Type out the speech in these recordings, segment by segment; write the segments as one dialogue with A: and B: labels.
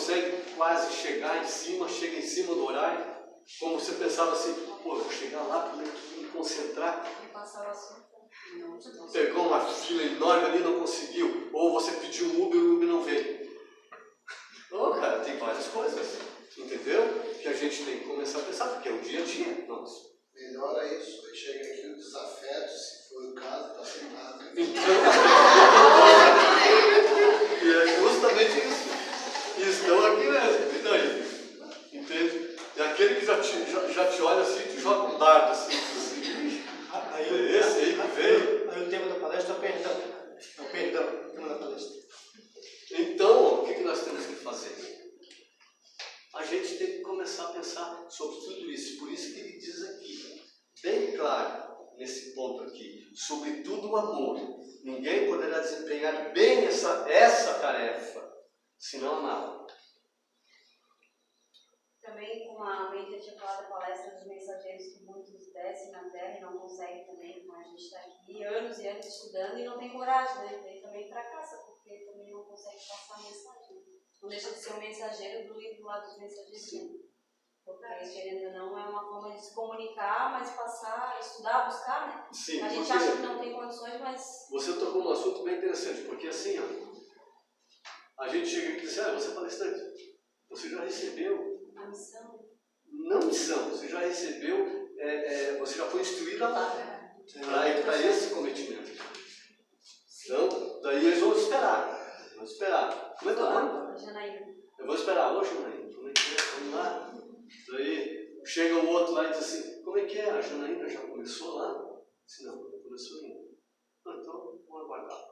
A: consegue quase chegar em cima, chega em cima do horário, como você pensava assim, pô, eu vou chegar lá, primeiro que me concentrar. Pegou uma fila enorme ali e não conseguiu. Ou você pediu um Uber e o Uber não veio. Não, cara, tem várias coisas, entendeu? Que a gente tem que começar a pensar, porque é o dia a dia nosso.
B: Melhora isso, aí chega aqui o desafeto, se for o caso, está sentado.
A: Então, e é justamente isso. E estão aqui mesmo, e daí? Entende? É aquele que já te olha assim e te joga um dardo assim. Aí, esse aí que veio.
C: Aí o tema da palestra é o perdão. É o perdão, o tema da palestra.
A: Então, o que nós temos que fazer? A gente tem que começar a pensar sobre tudo isso. Por isso que ele diz aqui, bem claro, nesse ponto aqui, sobretudo o amor. Ninguém poderá desempenhar bem essa tarefa, se não amá-la.
D: Também, com a Wendy tinha falado da palestra dos mensageiros, que muitos descem na terra e não conseguem também, como a gente está aqui, anos e anos estudando e não tem coragem, né? Daí também fracassa, porque também não consegue passar a mensagem. Não deixa de ser um mensageiro do livro lá dos mensageiros. Né? Porque, querendo ou não, é uma forma de se comunicar, mas passar, estudar, buscar, né?
A: Sim,
D: a gente acha que não tem condições, mas...
A: Você tocou num assunto bem interessante, porque assim, ó, a gente chega aqui e diz, você é palestrante, você já recebeu...
D: A missão.
A: Não missão, você já recebeu, você já foi instruída lá, para esse cometimento. Então, daí eles vão esperar. Vão esperar. Como é que tá?
D: Janaína.
A: Eu vou esperar hoje, Janaína. Como é que é? Vamos lá. Daí chega o outro lá e diz assim, como é que é? A Janaína já começou lá? Disse, não começou ainda. Então, vamos aguardar.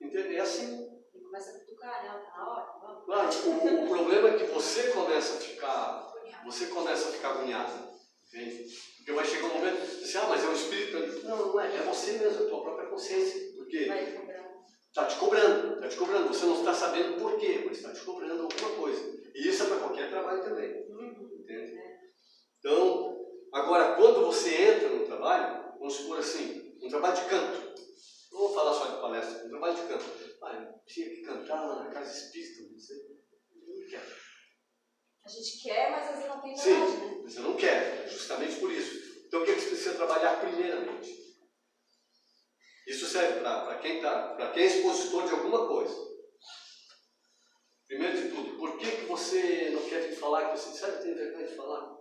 A: Entende? É assim.
D: E começa a cutucar, né? Tá na hora, vamos.
A: Claro, o problema é que você começa a ficar agoniado, entende? Porque vai chegar um momento, você mas é o espírito. Não é, é você mesmo, a tua própria consciência. Porque está te cobrando. Você não está sabendo por quê, mas está te cobrando alguma coisa. E isso é para qualquer trabalho também, entende? Então, agora, quando você entra no trabalho, vamos supor assim, um trabalho de canto. Não vou falar só de palestra, um trabalho de canto. Tinha que cantar lá na casa espírita, não quero.
D: A gente quer, mas às vezes não tem coragem,
A: Sim,
D: né?
A: você não quer, justamente por isso. Então o que você precisa trabalhar primeiramente? Isso serve para quem é expositor de alguma coisa. Primeiro de tudo, por que você não quer vir falar que você sabe, tem vergonha de falar?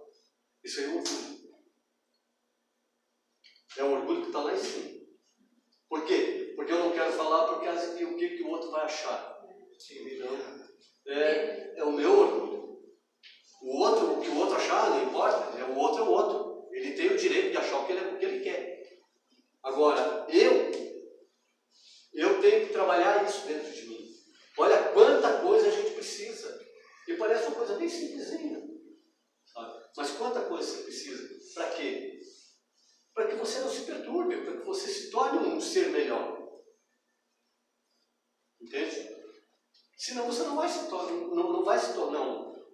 A: Isso é orgulho. É um orgulho que está lá em cima. Por quê? Porque eu não quero falar por causa que o que o outro vai achar. Então, é o meu orgulho. O que o outro achar, não importa. O outro é o outro. Ele tem o direito de achar o que ele quer. Agora, eu tenho que trabalhar isso dentro de mim. Olha quanta coisa a gente precisa. E parece uma coisa bem simplesinha. Sabe? Mas quanta coisa você precisa? Para quê? Para que você não se perturbe, para que você se torne um ser melhor. Entende? Senão você não vai se tornar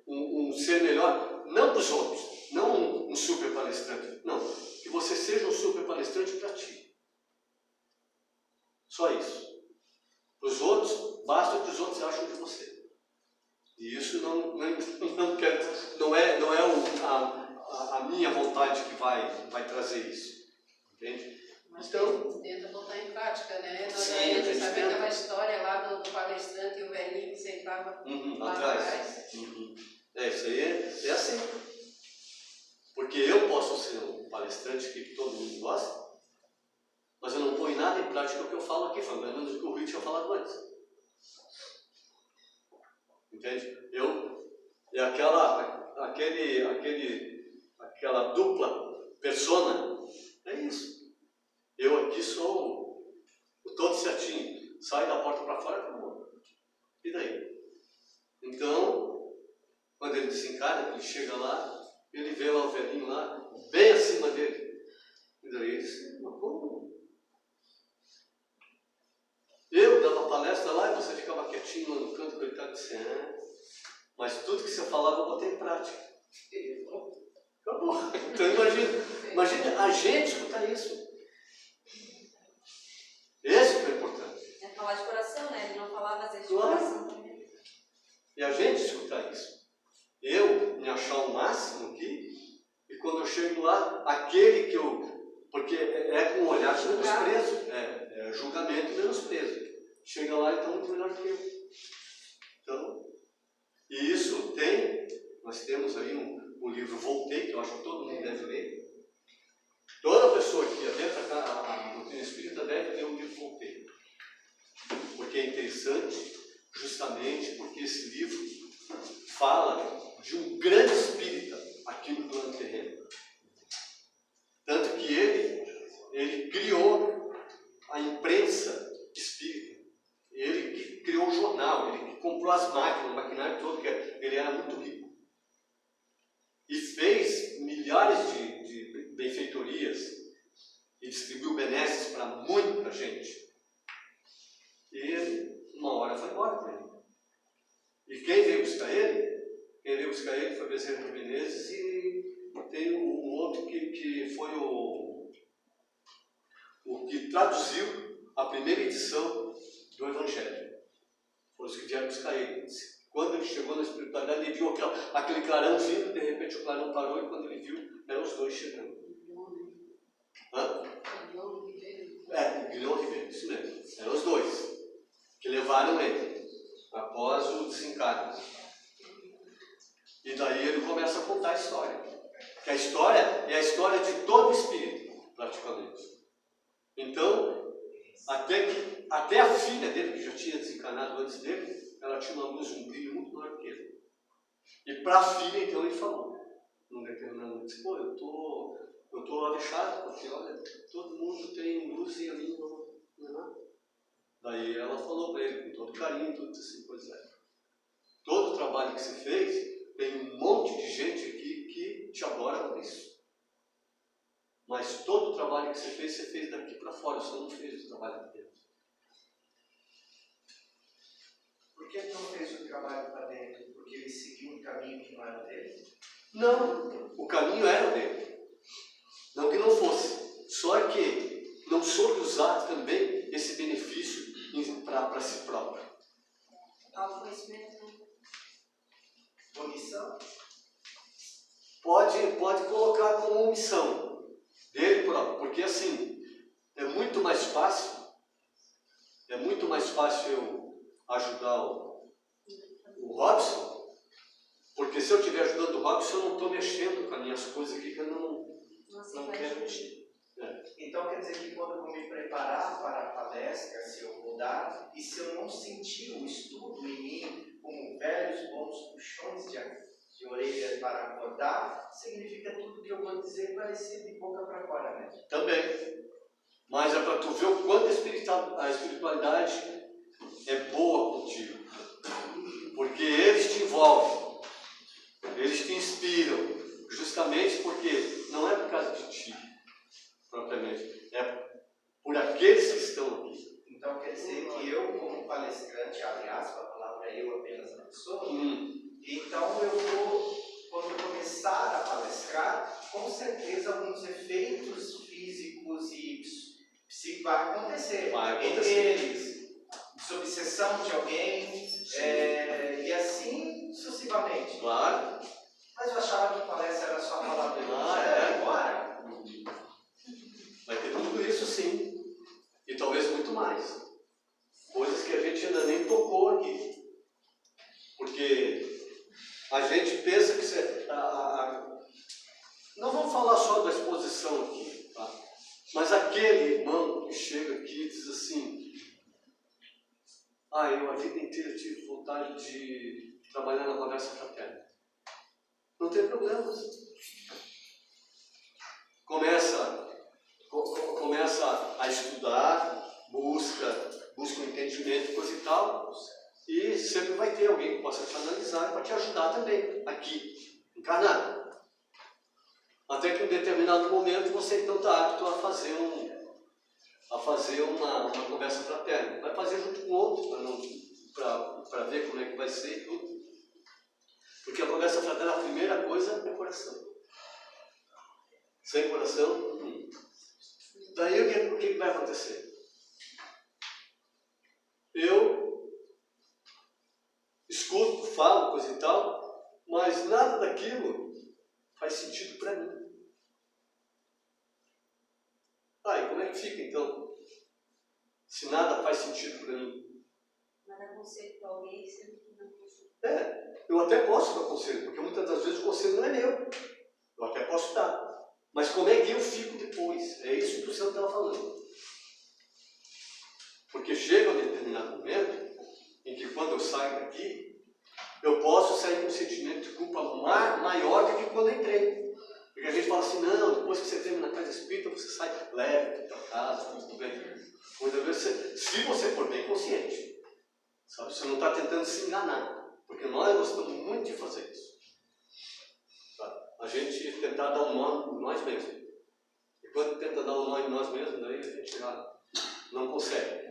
A: um ser melhor, não para os outros, não um super palestrante. Não, que você seja um super palestrante para ti. Só isso. Para os outros, basta o que os outros acham de você. E isso não é a minha vontade que vai trazer isso. Entende?
E: Mas
A: então,
E: tenta botar em prática, né?
A: Sim,
E: Você sabe aquela história lá do palestrante e o velhinho que sentava lá atrás?
A: Isso aí é assim. Porque eu posso ser um palestrante que todo mundo gosta, mas eu não ponho nada em prática o que eu falo aqui, foi pelo menos o que o Rui tinha falado antes. Entende? Aquela dupla persona, é isso. Eu aqui sou o todo certinho, saio da porta para fora, acabou. E daí? Então, quando ele desencarna, ele chega lá, ele vê lá o velhinho lá, bem acima dele. E daí ele disse, mas como? Eu dava palestra lá e você ficava quietinho lá no canto, coitado, dizendo, mas tudo que você falava eu botei em prática. Acabou. Então imagina a gente escutar isso. Esse que é importante.
D: É falar de coração, né? Ele não falava às vezes de
A: Claro.
D: coração também.
A: E a gente escutar isso. Eu me achar o máximo aqui, e quando eu chego lá, aquele que eu... Porque é com um olhar de menosprezo. É julgamento e menosprezo. Chega lá e está muito melhor que eu. Então, e isso tem... Nós temos aí um livro Voltei, que eu acho que todo mundo deve ler. Toda pessoa que adentra a doutrina espírita deve ler o livro Voltei. Porque é interessante, justamente porque esse livro fala de um grande espírita aqui no plano terreno. Tanto que ele criou a imprensa espírita. Ele que criou o jornal, ele que comprou as máquinas, o maquinário todo, porque ele era muito rico. E fez milhares de benfeitorias e distribuiu benesses para muita gente. E ele, uma hora, foi embora para ele. E quem veio buscar ele? Quem veio buscar ele foi Bezerra de Menezes e tem um outro que foi o que traduziu a primeira edição do Evangelho. Foram os que vieram buscar ele. Quando ele chegou na espiritualidade, ele viu aquele clarão vindo, de repente o clarão parou e quando ele viu, eram os dois chegando. Guilherme Ribeiro, isso mesmo. Eram os dois que levaram ele após o desencarne. E daí ele começa a contar a história. Que a história é a história de todo espírito, praticamente. Então, até a filha dele, que já tinha desencarnado antes dele, ela tinha uma luz, um brilho muito maior que ele. E para a filha, então, ele falou, num determinado momento, disse, pô, eu tô avexado, porque, olha, todo mundo tem luz e a minha não é nada. Daí ela falou para ele, com todo carinho, tudo assim, pois é. Todo o trabalho que você fez, tem um monte de gente aqui que te adora por isso. Mas todo o trabalho que você fez daqui para fora, você não fez o trabalho de dentro.
C: Por que ele não fez o trabalho para dentro? Porque ele seguiu um caminho que não era dele?
A: Não, o caminho era o dele. Não que não fosse. Só que não soube usar também esse benefício para si próprio.
D: Autoconhecimento.
C: Omissão?
A: Pode colocar como omissão dele próprio, porque assim, é muito mais fácil eu ajudar o Robson, porque se eu estiver ajudando o Robson, eu não estou mexendo com as minhas coisas aqui que eu não quero mexer.
C: Então quer dizer que quando eu vou me preparar para a palestra, se eu mudar, e se eu não sentir o estudo em mim como velhos bons puxões de orelha para acordar, significa tudo que eu vou dizer vai ser de boca para fora mesmo.
A: Também. Mas é para tu ver o quanto a espiritualidade é boa contigo. Porque eles te envolvem, eles te inspiram, justamente porque não é por causa de ti, propriamente, é por aqueles que estão aqui.
C: Então quer dizer que eu, como palestrante, abre aspas, a palavra eu apenas na pessoa, então eu vou, quando eu começar a palestrar, com certeza alguns efeitos físicos e psíquicos vai acontecer. Entre eles, desobsessão de alguém, e assim sucessivamente.
A: Claro.
C: Mas eu achava que palestra era só a palavra do agora.
A: Vai ter tudo isso sim. E talvez muito mais. Coisas que a gente ainda nem tocou aqui. Porque a gente pensa que você... Não vamos falar só da exposição aqui, tá? Mas aquele irmão que chega aqui e diz assim, eu a vida inteira tive vontade de trabalhar na conversa fraterna. Não tem problema. Começa a estudar, busca um entendimento, coisa e tal, e sempre vai ter alguém que possa te analisar e para te ajudar também, aqui, encarnado. Até que em um determinado momento você então está apto a fazer uma conversa fraterna. Vai fazer junto com outro, para ver como é que vai ser e tudo. Porque a conversa fraterna, a primeira coisa é o coração. Sem coração, Daí o que vai acontecer? Eu escuto, falo, coisa e tal, mas nada daquilo faz sentido para mim. E como é que fica então? Se nada faz sentido para mim.
D: Mas dá conselho para alguém sendo que não conselho.
A: Eu até posso dar conselho, porque muitas das vezes o conselho não é meu. Eu até posso dar. Mas como é que eu fico depois? É isso que o Senhor estava falando. Porque chega um determinado momento em que quando eu saio daqui, eu posso sair com um sentimento de culpa maior do que quando eu entrei. Porque a gente fala assim, não, depois que você termina na casa espírita, você sai leve para casa, tudo bem. Se você for bem consciente, sabe? Você não está tentando se enganar. Porque nós gostamos muito de fazer isso. Sabe? A gente tentar dar um nó em nós mesmos. E quando tenta dar um nó em nós mesmos, daí a gente já não consegue.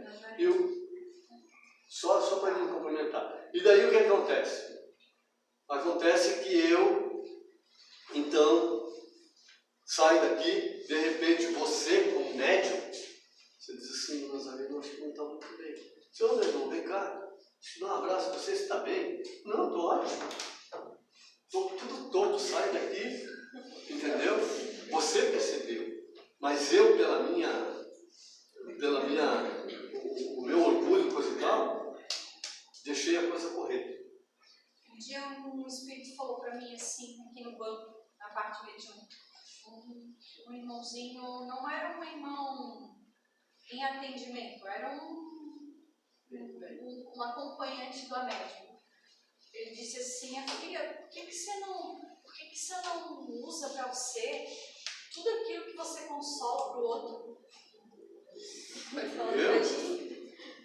A: Só para me complementar. E daí o que acontece? Acontece que eu, então, saio daqui, de repente você, como médium, você diz assim, Nazareno, acho que não está muito bem. Senhor, meu irmão, vem cá. Dá um abraço, você está bem? Não, estou ótimo. Estou tudo torto, saio daqui, entendeu? Você percebeu. Mas eu, o meu orgulho, coisa e tal, deixei a coisa correr.
F: Um dia um espírito falou para mim assim, aqui no banco, na parte mediúnica, um irmãozinho, não era um irmão em atendimento, era um acompanhante do médium. Ele disse assim, minha filha, por que você não usa para você tudo aquilo que você consola para o outro?
D: Foi falando pra ti.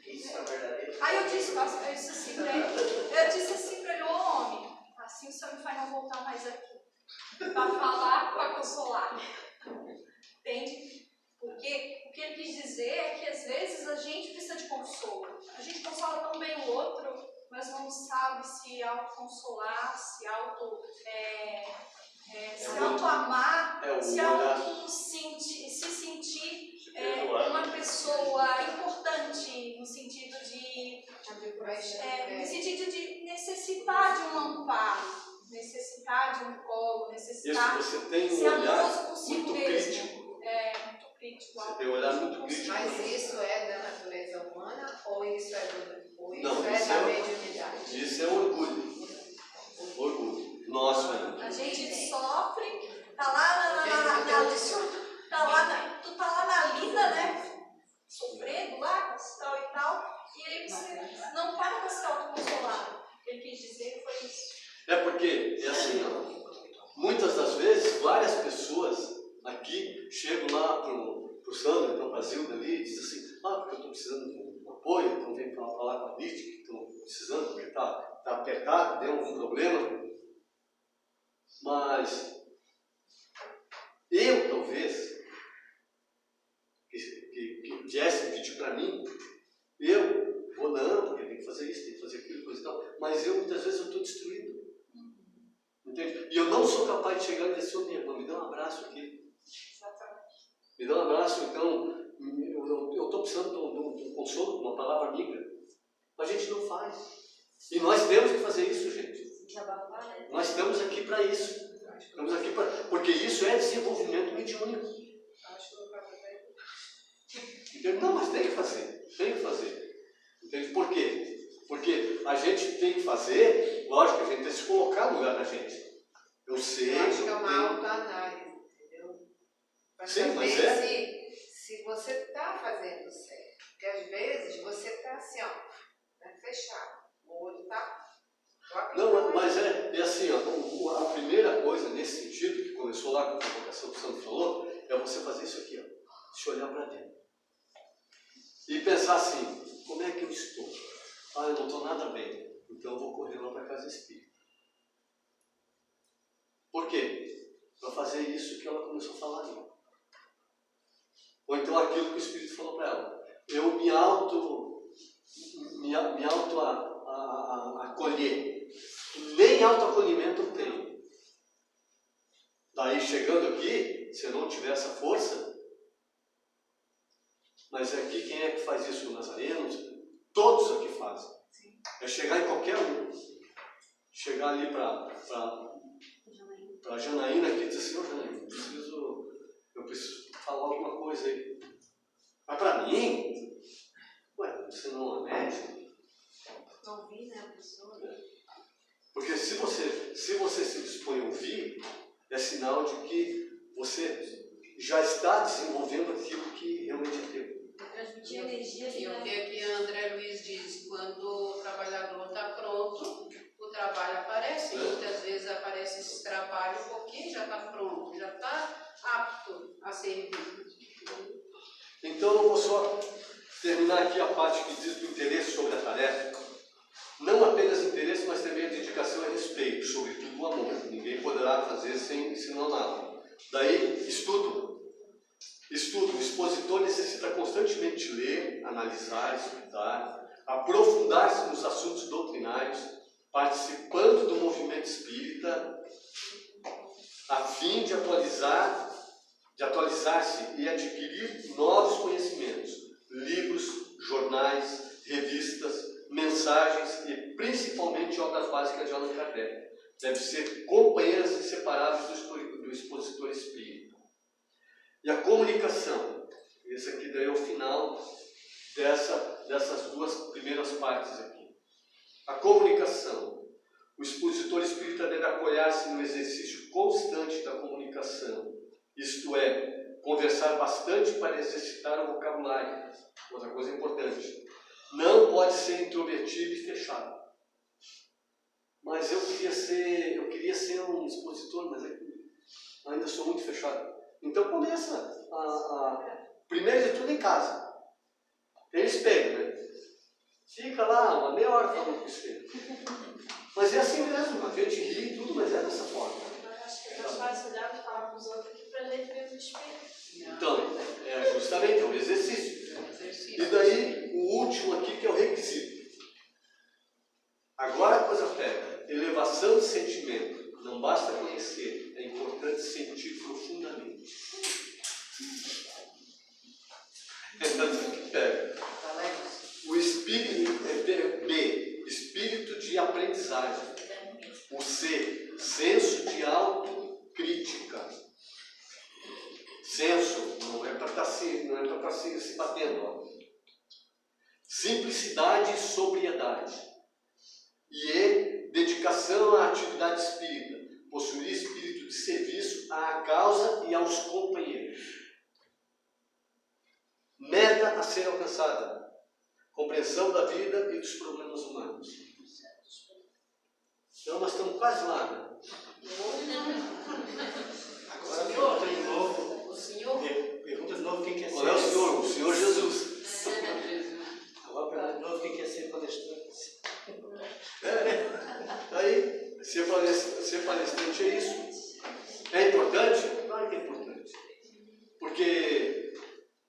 C: Isso é verdadeiro.
F: Aí eu disse assim para ele, ô homem, assim o senhor me faz não voltar mais aqui. Para falar, para consolar. Entende? Porque o que ele quis dizer é que às vezes a gente precisa de consolo. A gente consola tão bem o outro, mas não sabe se autoconsolar, se auto-amar, se sentir uma pessoa importante, no sentido de necessitar de um amparo, necessitar de um colo, necessitar
A: Isso, você tem
F: ser
A: um olhar
F: amoroso consigo
A: muito
F: mesmo.
A: crítico.
F: Muito crítico.
A: Você tem um olhar muito crítico.
E: Mas isso é da natureza humana ou isso é
A: Não,
E: da mediunidade?
A: Isso é orgulho. Orgulho. Nosso mesmo.
F: A gente sofre, tá lá tu tá lá na lida, né? Sofrendo lá, tal e tal, e aí você não para pra se autoconsolar. O que ele quis dizer foi isso.
A: É porque, é assim, muitas das vezes, várias pessoas aqui chegam lá pro Sandro, então para a Zilda ali, e dizem assim, porque eu estou precisando de um apoio, então vem falar com a Lídia, que estão precisando, porque está apertado, deu algum problema. Mas eu, talvez, que viesse pedir para mim, eu vou não, porque tem que fazer isso, tem que fazer aquilo, coisa e tal, mas eu, muitas vezes, eu estou destruído. Entende? E eu não sou capaz de chegar e dizer, ô minha irmã, me dá um abraço aqui. Me dá um abraço, então, eu estou precisando de um consolo, de uma palavra amiga. A gente não faz. E nós temos que fazer isso, gente. Nós estamos aqui para isso. Estamos aqui porque isso é desenvolvimento mediúnico. Entende? Não, mas tem que fazer. Entende? Por quê? Porque a gente tem que fazer, lógico, a gente tem que se colocar no lugar da gente. Eu sei.
E: Eu acho que é uma autoanálise, entendeu? Para saber se você está fazendo certo. Porque às vezes você está assim, fechado. O outro está.
A: Não, mas é assim, a primeira coisa nesse sentido, que começou lá com a provocação que o Sandro falou, é você fazer isso aqui, se olhar para dentro. E pensar assim, como é que eu estou? Eu não estou nada bem, então eu vou correr lá para a casa espírita. Por quê? Para fazer isso que ela começou a falar ali. Ou então aquilo que o Espírito falou para ela. Eu me auto acolher. Nem autoacolhimento eu tenho. Daí chegando aqui, se eu não tiver essa força, mas aqui quem é que faz isso no Nazareno? Todos aqui fazem. É chegar em qualquer um. chegar ali para Janaína aqui e dizer assim, Janaína, eu preciso falar alguma coisa aí. Mas para mim, ué, você não é médico?
D: Não vi, né, a pessoa.
A: Porque se você se dispõe a ouvir, é sinal de que você já está desenvolvendo aquilo que realmente é teu.
D: Transmitir energia
E: E o que André Luiz diz, quando o trabalhador está pronto, o trabalho aparece. Muitas vezes aparece esse trabalho porque já está pronto, já está apto a servir.
A: Então eu vou só terminar aqui a parte que diz do interesse sobre a tarefa. Não apenas interesse, mas também a dedicação e respeito, sobretudo o amor. Ninguém poderá fazer sem não amar. Daí, estudo. O expositor necessita constantemente ler, analisar, estudar, aprofundar-se nos assuntos doutrinários, participando do movimento espírita, a fim de atualizar-se e adquirir novos conhecimentos, livros, jornais, revistas, mensagens e principalmente obras básicas de Allan Kardec. Devem ser companheiras inseparáveis do expositor espírita. E a comunicação, esse aqui daí é o final dessas duas primeiras partes aqui. A comunicação. O expositor espírita deve apoiar-se no exercício constante da comunicação, isto é, conversar bastante para exercitar o vocabulário. Outra coisa importante. Não pode ser introvertido e fechado. Mas eu queria ser um expositor, mas ainda sou muito fechado. Então começa primeiro de tudo em casa. Tem espelho, né? Fica lá uma meia hora falando com o espelho. Mas é assim mesmo, a gente ri e tudo, mas é dessa forma.
F: Eu acho que é mais fácil olhar e falar com os outros aqui pra gente ver o espelho.
A: Então, justamente, é um exercício. E daí, o último aqui que é o requisito. Agora a coisa pega. Elevação de sentimento. Não basta conhecer, é importante sentir profundamente. Pega. O espírito B, espírito de aprendizagem. O C, senso de autocrítica. Senso, não é para estar se batendo. Ó. Simplicidade e sobriedade. E dedicação à atividade espírita. Possuir espírito de serviço à causa e aos companheiros. Meta a ser alcançada. Compreensão da vida e dos problemas humanos. Então nós estamos quase lá, né?
G: Agora pergunta de novo. Pergunta de novo quem quer ser.
A: Qual é o Senhor? O Senhor Jesus.
G: Agora pergunta de novo quem quer ser palestrante.
A: Aí, ser palestrante é isso. É importante? Claro que é importante. Porque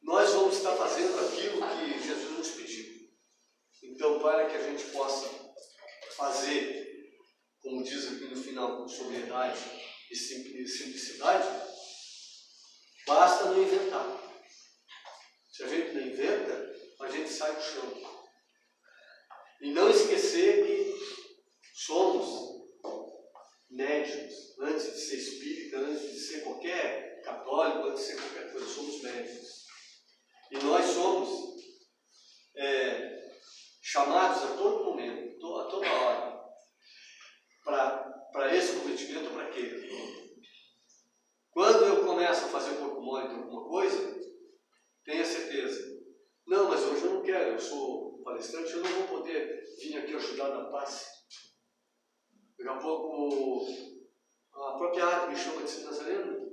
A: nós vamos estar fazendo aquilo que Jesus nos pediu. Então, para que a gente possa fazer, como diz aqui no final, com sobriedade e simplicidade, basta não inventar. Se a gente não inventa, a gente sai do chão. E não esquecer que somos médiuns, antes de ser espírita, antes de ser qualquer católico, antes de ser qualquer coisa, somos médiuns. E nós somos chamados a todo momento, a toda hora, para esse comprometimento, para quê? Quando eu começo a fazer um pouco mole de alguma coisa, tenha certeza. Não, mas hoje eu não quero, eu sou palestrante, eu não vou poder vir aqui ajudar na passe. Daqui a pouco, a própria arte me chama de ser nazareno.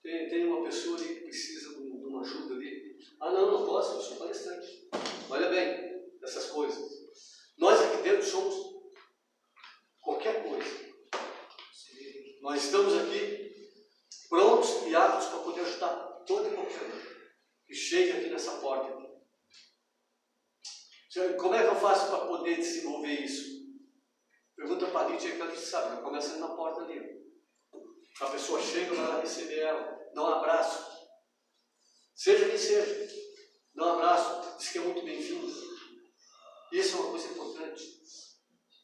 A: Tem uma pessoa ali que precisa de uma ajuda ali. Ah, não posso, eu sou palestrante. Olha bem, essas coisas. Nós aqui dentro somos qualquer coisa. Nós estamos aqui prontos e aptos para poder ajudar todo e qualquer um que chegue aqui nessa porta aqui. Como é que eu faço para poder desenvolver isso? Pergunta para a Lídia, que a Lídia sabe, ela começa ali na porta ali. A pessoa chega, vai lá receber ela, dá um abraço. Seja quem seja, dá um abraço, diz que é muito bem-vindo. Isso é uma coisa importante.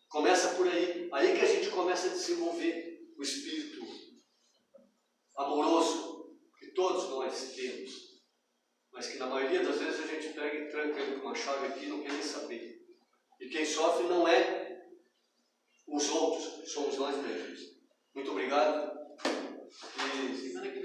A: Começa por aí. Aí que a gente começa a desenvolver o espírito amoroso que todos nós temos, mas que na maioria das vezes a gente pega e tranca ele com uma chave aqui e não quer nem saber. E quem sofre não é os outros, somos nós mesmos. Muito obrigado. E